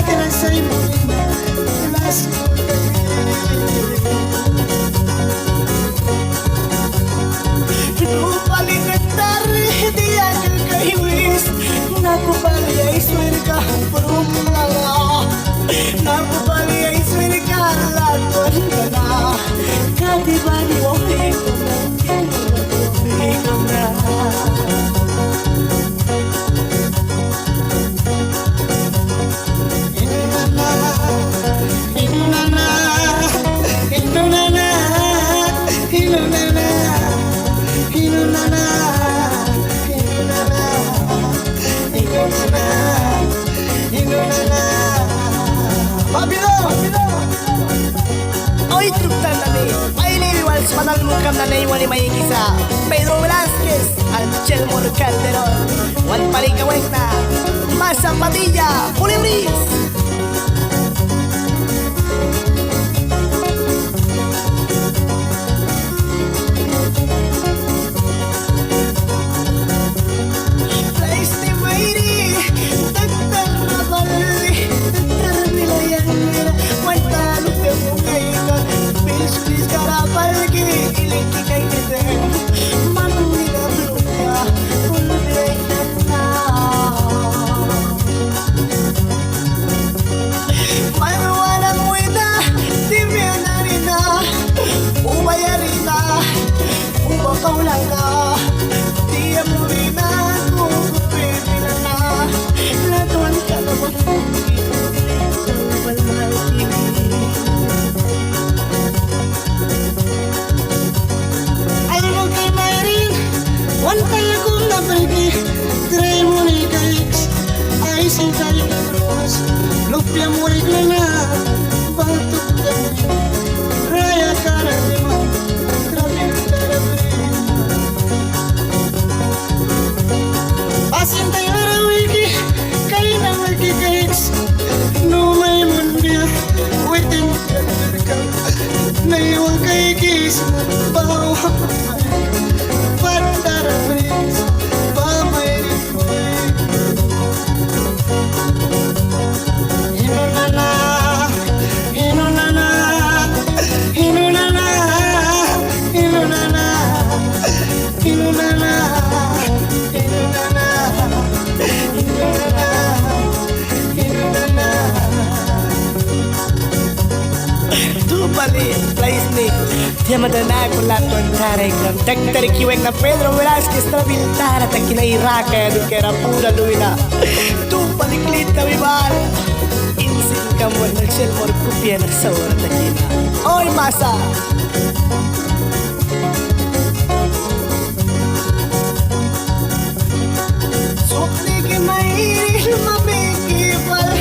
que la soy morena, las lupa alimentar dia que kaiwis naku pali ay swirka perumlala naku pali ay swirka laton kana kati bani wohi kumna Hoy tructan na ni Paili Wals Manal Mukam na naiwan ni Mayikisa Pedro Velasquez Anchel Morcanteron Juan Palikawek na Masa Padilla Pulibris Lupia muriglana batuk dari raya karema trabil darabri asin tayara wiki kaina wiki kaiks no may mundia witin kadurka naiwa kaikis bawa padarabri Dia madana ko laton tarik ng tagtarik kiwek na Pedro Velasquez na bintara ta kinairaka ya dukera pura luina tu paliklit na bibal insin ka mo nagsel mor kupya na sawar ta kina oy masa sukli ki mairil mabiki pal